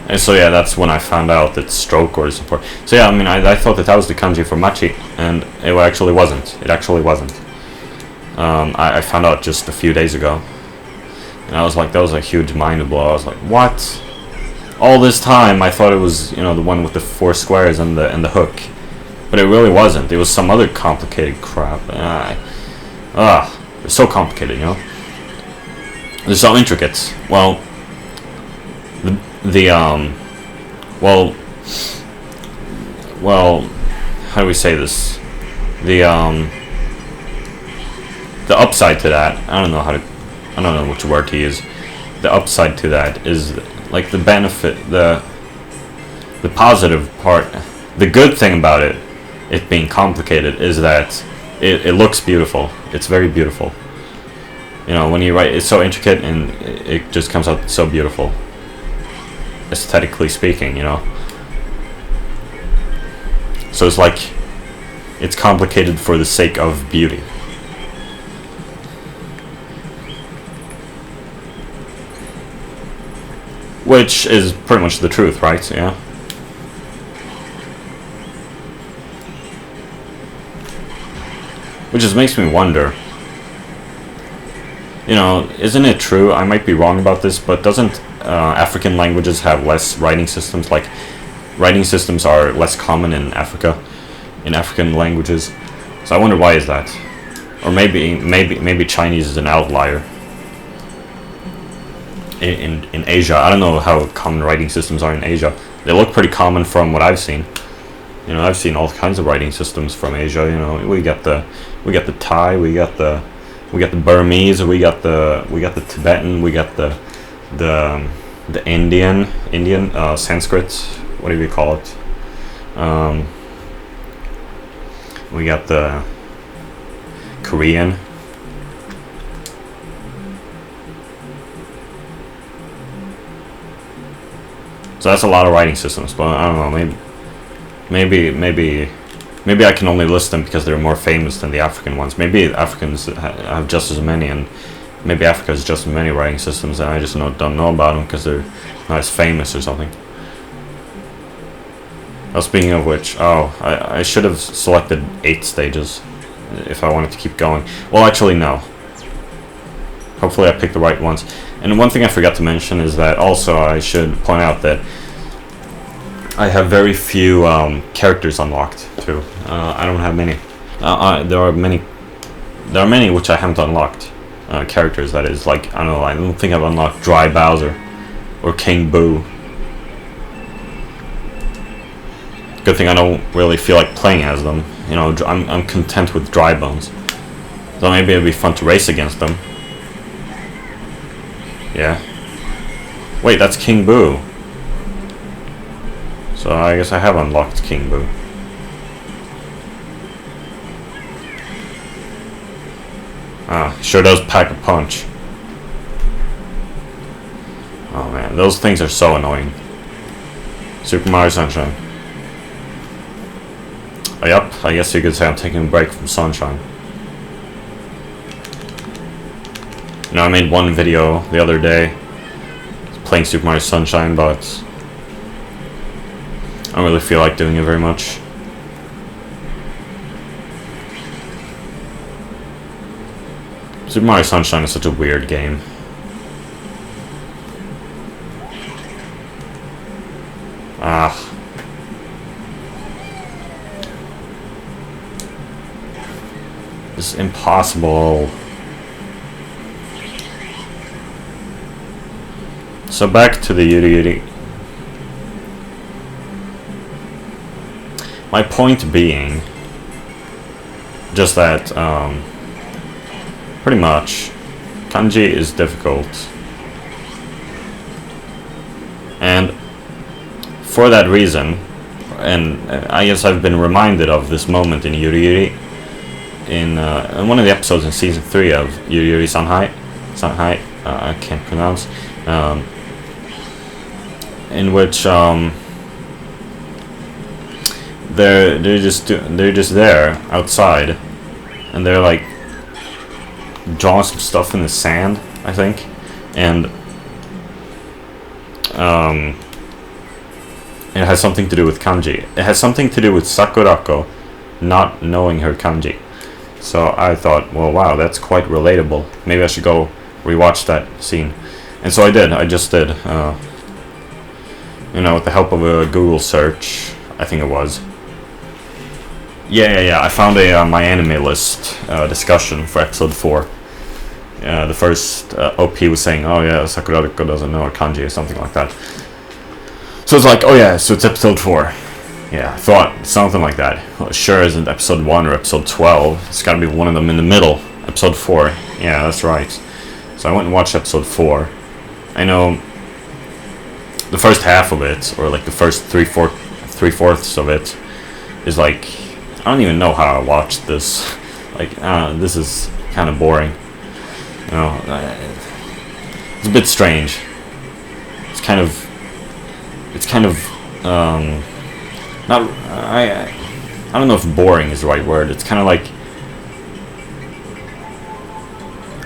And so yeah, that's when I found out that stroke was important. So yeah, I mean, I thought that was the kanji for machi, and it actually wasn't. It actually wasn't. I found out just a few days ago, and I was like, that was a huge mind blow. I was like, what? All this time I thought it was, you know, the one with the 4 squares and the hook, but it really wasn't. It was some other complicated crap. It's so complicated, you know. They're so intricate. Well, well, how do we say this? The upside to that, I don't know which word to use. The upside to that is like the benefit, the positive part, the good thing about it being complicated is that it looks beautiful. It's very beautiful. You know, when you write, it's so intricate and it just comes out so beautiful, aesthetically speaking, you know. So it's like, it's complicated for the sake of beauty. Which is pretty much the truth, right? Yeah. Which just makes me wonder, you know, isn't it true? I might be wrong about this, but doesn't African languages have less writing systems? Like, writing systems are less common in Africa, in African languages. So I wonder, why is that? Or maybe Chinese is an outlier. In Asia, I don't know how common writing systems are in Asia. They look pretty common from what I've seen. You know, I've seen all kinds of writing systems from Asia. You know, we got the Thai, we got the Burmese, we got the Tibetan, we got the Indian Sanskrit, whatever you call it. We got the Korean. So that's a lot of writing systems, but I don't know, maybe I can only list them because they're more famous than the African ones. Maybe Africans have just as many, and maybe Africa has just as many writing systems, and I just don't know about them because they're not as famous or something. Oh, speaking of which, I should have selected 8 stages if I wanted to keep going. Well, actually, no. Hopefully I picked the right ones. And one thing I forgot to mention is that also I should point out that I have very few characters unlocked too. I don't have many. There are many which I haven't unlocked. Characters, that is, like, I don't know. I don't think I've unlocked Dry Bowser or King Boo. Good thing I don't really feel like playing as them. You know, I'm content with Dry Bones. So maybe it'd be fun to race against them. Yeah. Wait, that's King Boo. So I guess I have unlocked King Boo. Sure does pack a punch. Oh man, those things are so annoying. Super Mario Sunshine. Oh, yep, I guess you could say I'm taking a break from Sunshine. You know, I made one video the other day playing Super Mario Sunshine, but I don't really feel like doing it very much. Super Mario Sunshine is such a weird game. It's impossible. So back to the Yuri Yuri. My point being just that pretty much kanji is difficult, and for that reason, and I guess I've been reminded of this moment in Yuri Yuri in one of the episodes in season 3 of Yuri Yuri Sanhai, I can't pronounce, in which they're just there outside, and they're like drawing some stuff in the sand, I think, and it has something to do with kanji. It has something to do with Sakurako not knowing her kanji. So I thought, well, wow, that's quite relatable. Maybe I should go rewatch that scene. And so I did. I just did. You know, with the help of a Google search, I think it was. Yeah. I found a my anime list discussion for episode 4. The first OP was saying, oh yeah, Sakurako doesn't know her kanji or something like that. So it's like, oh yeah, so it's episode 4. Yeah, I thought something like that. Well, sure isn't episode 1 or episode 12. It's gotta be one of them in the middle. Episode 4. Yeah, that's right. So I went and watched episode 4. I know the first half of it, or like the first three-fourths of it, is like, I don't even know how I watched this. Like, this is kind of boring. You know, it's a bit strange. It's kind of not. I don't know if boring is the right word. It's kind of like,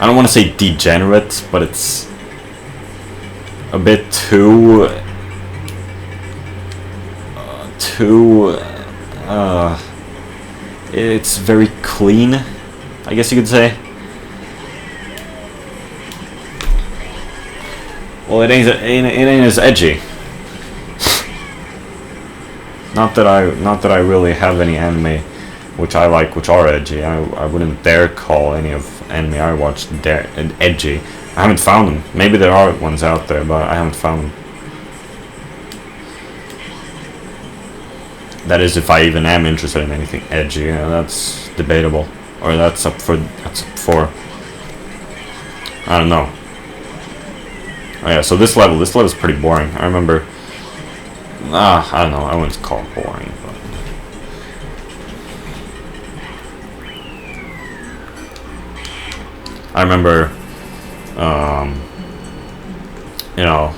I don't want to say degenerate, but it's a bit too it's very clean, I guess you could say. Well, it ain't as edgy. Not that I really have any anime which I like which are edgy. I wouldn't dare call any of anime I watch edgy. I haven't found them. Maybe there are ones out there, but I haven't found them. That is, if I even am interested in anything edgy. You know, that's debatable, or that's up for I don't know. Oh yeah, so this level is pretty boring. I remember. I don't know. I wouldn't call it boring, but I remember, you know,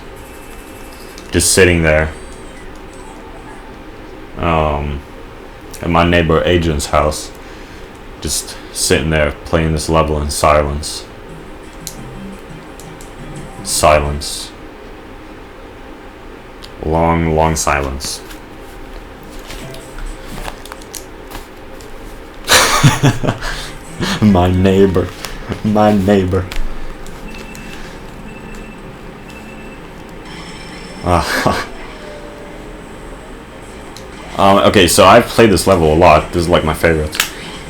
just sitting there, at my neighbor Adrian's house, just sitting there playing this level in silence. Silence. Long silence. My neighbor. Okay, so I've played this level a lot. This is like my favorite.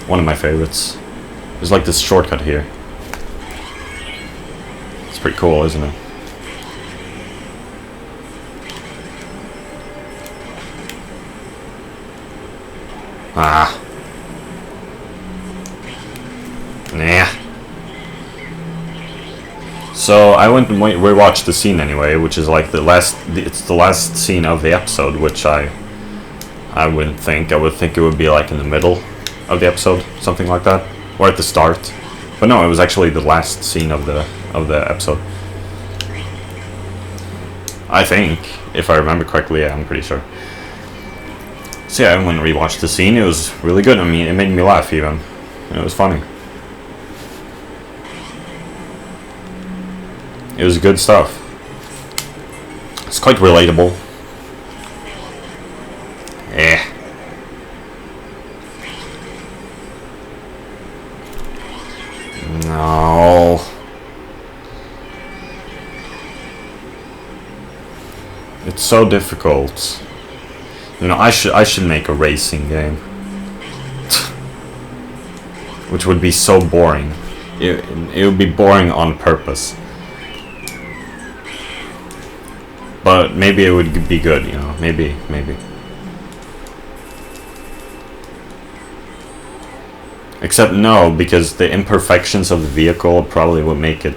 One of my favorites. There's like this shortcut here. It's pretty cool, isn't it? Nah. So I went and rewatched the scene anyway, which is like it's the last scene of the episode, which I wouldn't think. I would think it would be like in the middle of the episode, something like that, or at the start. But no, it was actually the last scene of the episode. I think, if I remember correctly, yeah, I'm pretty sure. So yeah, I went and rewatched the scene. It was really good. I mean, it made me laugh even. It was funny. It was good stuff. It's quite relatable. No. It's so difficult. You know, I should make a racing game. Which would be so boring. It would be boring on purpose. But maybe it would be good, you know. Maybe. Except no, because the imperfections of the vehicle probably would make it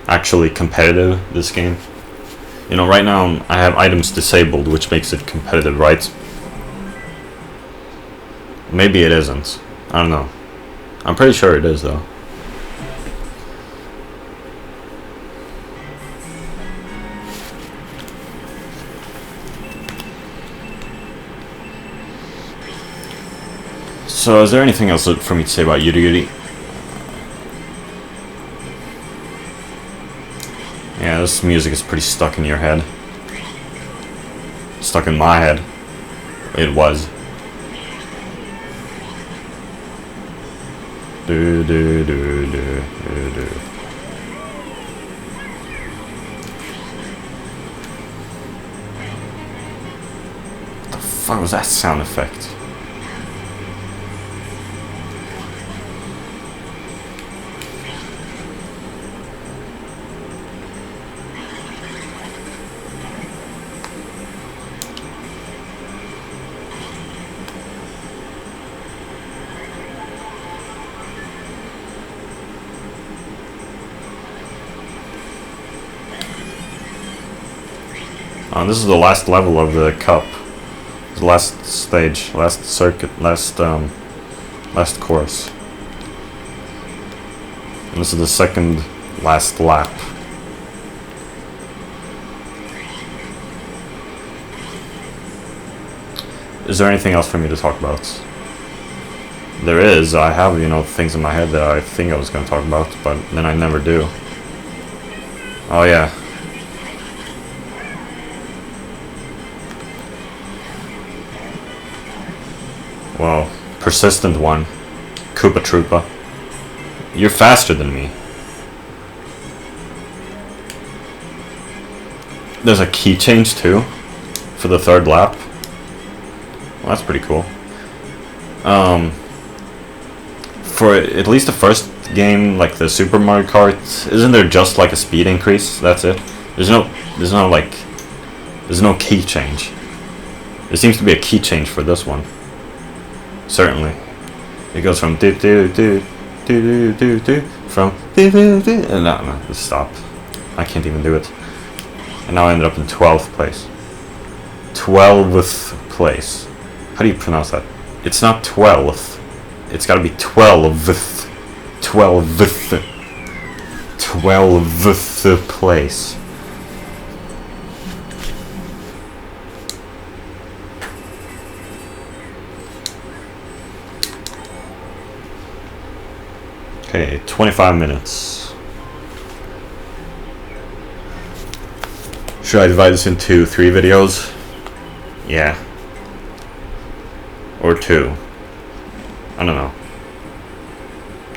actually competitive, this game. You know, right now I have items disabled, which makes it competitive, right? Maybe it isn't. I don't know. I'm pretty sure it is, though. So, is there anything else for me to say about Yuri Yuri? Yeah, this music is pretty stuck in your head. Stuck in my head. It was. Do do do do do do. What the fuck was that sound effect? This is the last level of the cup. The last stage, last circuit, last course. And this is the second last lap. Is there anything else for me to talk about? There is. I have, things in my head that I think I was going to talk about, but then I never do. Oh yeah. Well, persistent one. Koopa Troopa. You're faster than me. There's a key change too for the third lap. Well, that's pretty cool. For at least the first game, like the Super Mario Kart, isn't there just like a speed increase? That's it. There's no key change. There seems to be a key change for this one. Certainly, it goes from do do do do do do do from do do do. No, stop. I can't even do it. And now I ended up in 12th place. 12th place. How do you pronounce that? It's not 12th. It's got to be 12th. 12th. 12th place. Okay, 25 minutes. Should I divide this into 3 videos? Yeah. Or 2. I don't know.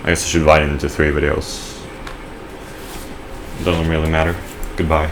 I guess I should divide it into 3 videos. Doesn't really matter. Goodbye.